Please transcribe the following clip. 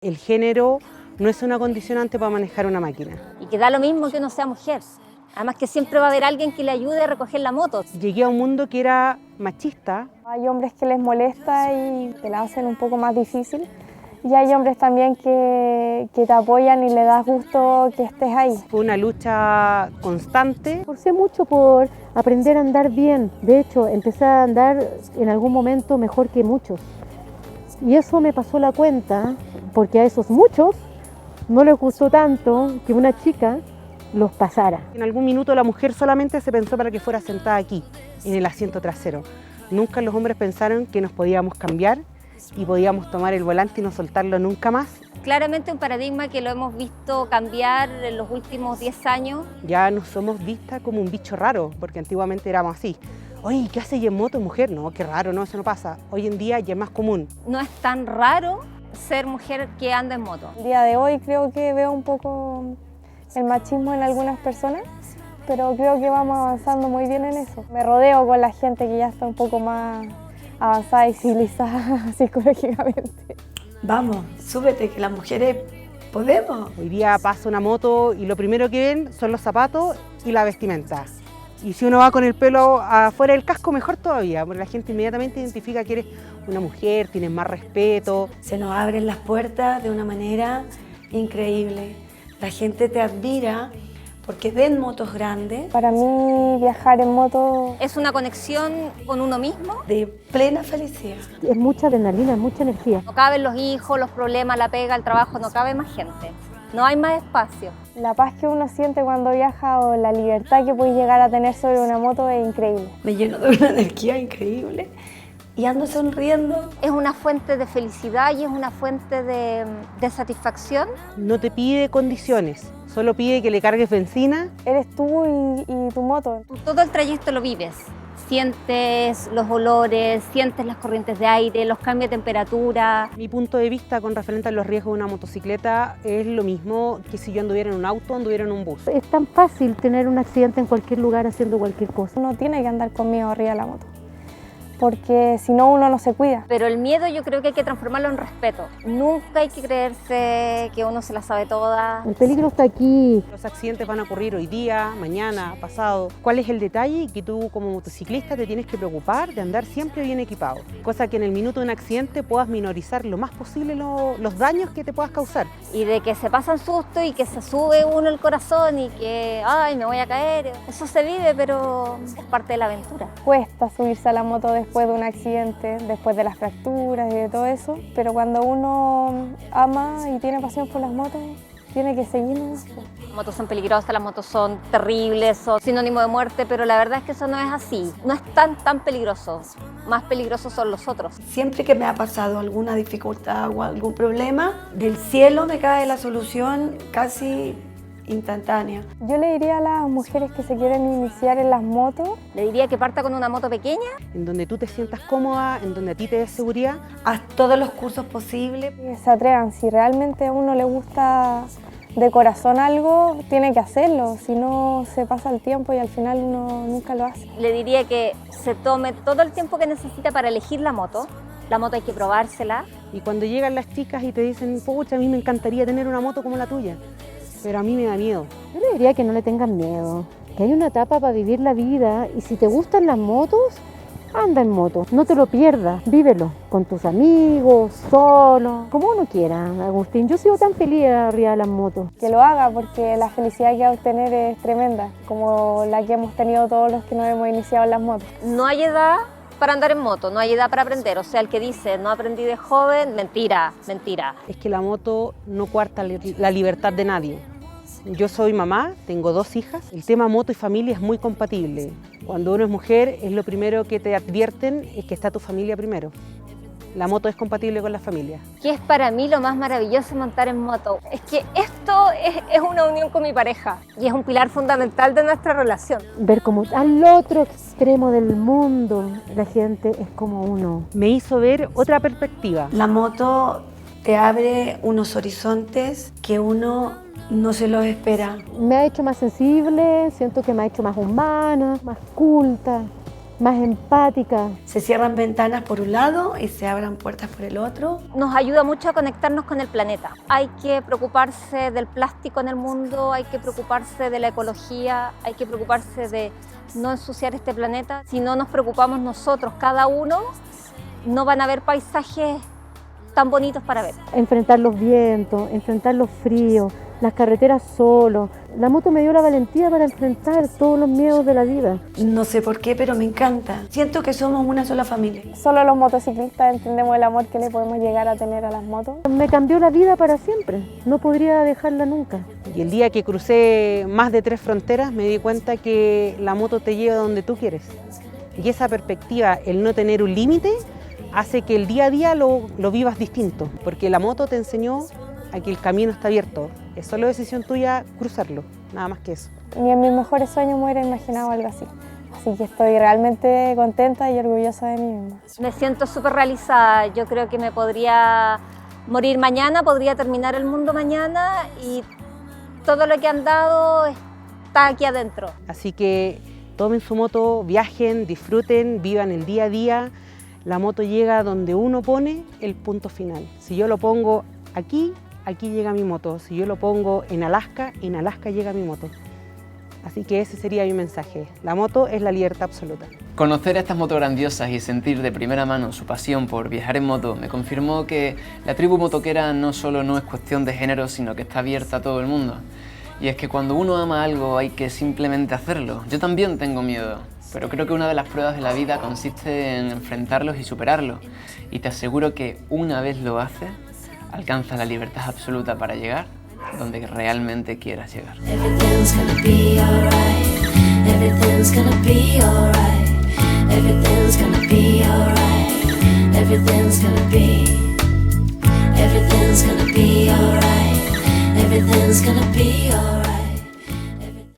El género no es una condicionante para manejar una máquina. Y que da lo mismo que uno sea mujer. Además que siempre va a haber alguien que le ayude a recoger la moto. Llegué a un mundo que era machista. Hay hombres que les molesta y te la hacen un poco más difícil. Y hay hombres también que te apoyan y le das gusto que estés ahí. Fue una lucha constante. Esforcé mucho por aprender a andar bien. De hecho, empecé a andar en algún momento mejor que muchos. Y eso me pasó la cuenta, porque a esos muchos no les gustó tanto que una chica los pasara. En algún minuto la mujer solamente se pensó para que fuera sentada aquí, en el asiento trasero. Nunca los hombres pensaron que nos podíamos cambiar y podíamos tomar el volante y no soltarlo nunca más. Claramente un paradigma que lo hemos visto cambiar en los últimos 10 años. Ya no somos vistas como un bicho raro, porque antiguamente éramos así. Oye, ¿qué hace ella en moto, mujer? No, qué raro, no, eso no pasa. Hoy en día ya es más común. No es tan raro ser mujer que anda en moto. El día de hoy creo que veo un poco el machismo en algunas personas, pero creo que vamos avanzando muy bien en eso. Me rodeo con la gente que ya está un poco más avanzada y civilizada psicológicamente. Vamos, súbete, que las mujeres podemos. Hoy día pasa una moto y lo primero que ven son los zapatos y la vestimenta. Y si uno va con el pelo afuera del casco, mejor todavía, porque la gente inmediatamente identifica que eres una mujer, tienes más respeto. Se nos abren las puertas de una manera increíble. La gente te admira porque ven motos grandes. Para mí viajar en moto Es una conexión con uno mismo. De plena felicidad. Es mucha adrenalina, es mucha energía. No caben los hijos, los problemas, la pega, el trabajo, no cabe más gente. No hay más espacio. la paz que uno siente cuando viaja o la libertad que puedes llegar a tener sobre una moto es increíble. Me lleno de una energía increíble y ando sonriendo. Es una fuente de felicidad y es una fuente de satisfacción. No te pide condiciones, solo pide que le cargues benzina. Eres tú y tu moto. Todo el trayecto lo vives. Sientes los olores, sientes las corrientes de aire, los cambios de temperatura. Mi punto de vista con referente a los riesgos de una motocicleta es lo mismo que si yo anduviera en un auto o anduviera en un bus. Es tan fácil tener un accidente en cualquier lugar haciendo cualquier cosa. Uno tiene que andar con miedo arriba de la moto, porque si no uno no se cuida. Pero el miedo yo creo que hay que transformarlo en respeto. Nunca hay que creerse que uno se la sabe toda. El peligro está aquí. Los accidentes van a ocurrir hoy día, mañana, pasado. ¿Cuál es el detalle? Que tú como motociclista te tienes que preocupar de andar siempre bien equipado. Cosa que en el minuto de un accidente puedas minorizar lo más posible los daños que te puedas causar. Y de que se pasan susto y que se sube uno el corazón y que, ay, me voy a caer. Eso se vive, pero es parte de la aventura. Cuesta subirse a la moto después de un accidente, después de las fracturas y de todo eso, pero cuando uno ama y tiene pasión por las motos, tiene que seguir. Las motos son peligrosas, las motos son terribles, son sinónimo de muerte, pero la verdad es que eso no es así. No es tan peligroso. Más peligrosos son los otros. Siempre que me ha pasado alguna dificultad o algún problema, del cielo me cae la solución casi instantánea. Yo le diría a las mujeres que se quieren iniciar en las motos, Le diría que parta con una moto pequeña. En donde tú te sientas cómoda, en donde a ti te des seguridad. Haz todos los cursos posibles. que se atrevan. Si realmente a uno le gusta de corazón algo, tiene que hacerlo, si no se pasa el tiempo y al final uno nunca lo hace. Le diría que se tome todo el tiempo que necesita para elegir la moto. La moto hay que probársela. Y cuando llegan las chicas y te dicen, pucha, a mí me encantaría tener una moto como la tuya, pero a mí me da miedo. Yo le diría que no le tengan miedo, que hay una etapa para vivir la vida y si te gustan las motos, anda en moto, no te lo pierdas, vívelo con tus amigos, solo, como uno quiera, Agustín. Yo sigo tan feliz arriba de las motos. Que lo haga porque la felicidad que va a obtener es tremenda, como la que hemos tenido todos los que nos hemos iniciado en las motos. No hay edad para andar en moto, no hay edad para aprender. O sea, el que dice, no aprendí de joven, mentira, mentira. Es que la moto no coarta la libertad de nadie. Yo soy mamá, tengo 2 hijas. El tema moto y familia es muy compatible. Cuando uno es mujer, es lo primero que te advierten, es que está tu familia primero. La moto es compatible con la familia. ¿Qué es para mí lo más maravilloso de montar en moto? Es que esto es una unión con mi pareja y es un pilar fundamental de nuestra relación. Ver como al otro extremo del mundo la gente es como uno. Me hizo ver otra perspectiva. La moto te abre unos horizontes que uno no se los espera. Me ha hecho más sensible, siento que me ha hecho más humana, más culta. más empática. Se cierran ventanas por un lado y se abran puertas por el otro. Nos ayuda mucho a conectarnos con el planeta. Hay que preocuparse del plástico en el mundo, hay que preocuparse de la ecología, hay que preocuparse de no ensuciar este planeta. Si no nos preocupamos nosotros, cada uno, no van a haber paisajes tan bonitos para ver. Enfrentar los vientos, enfrentar los fríos, las carreteras solo. La moto me dio la valentía para enfrentar todos los miedos de la vida. No sé por qué, pero me encanta. Siento que somos una sola familia. Solo los motociclistas entendemos el amor que le podemos llegar a tener a las motos. Me cambió la vida para siempre, no podría dejarla nunca. Y el día que crucé más de 3 fronteras me di cuenta que la moto te lleva donde tú quieres. Y esa perspectiva, el no tener un límite, hace que el día a día lo vivas distinto, porque la moto te enseñó a que el camino está abierto. Es solo decisión tuya cruzarlo, nada más que eso. Ni en mis mejores sueños me hubiera imaginado algo así. Así que estoy realmente contenta y orgullosa de mí misma. Me siento súper realizada. Yo creo que me podría morir mañana, podría terminar el mundo mañana y todo lo que han dado está aquí adentro. Así que tomen su moto, viajen, disfruten, vivan el día a día. La moto llega donde uno pone el punto final. Si yo lo pongo aquí, aquí llega mi moto. Si yo lo pongo en Alaska llega mi moto. Así que ese sería mi mensaje. La moto es la libertad absoluta. Conocer a estas motos grandiosas y sentir de primera mano su pasión por viajar en moto me confirmó que la tribu motoquera no solo no es cuestión de género, sino que está abierta a todo el mundo. Y es que cuando uno ama algo hay que simplemente hacerlo. Yo también tengo miedo, pero creo que una de las pruebas de la vida consiste en enfrentarlos y superarlos. Y te aseguro que una vez lo haces, alcanzas la libertad absoluta para llegar donde realmente quieras llegar. Everything's gonna be alright. Everything's gonna be alright. Everything's gonna be alright. Everything's gonna be. Everything's gonna be alright. Everything's gonna be alright.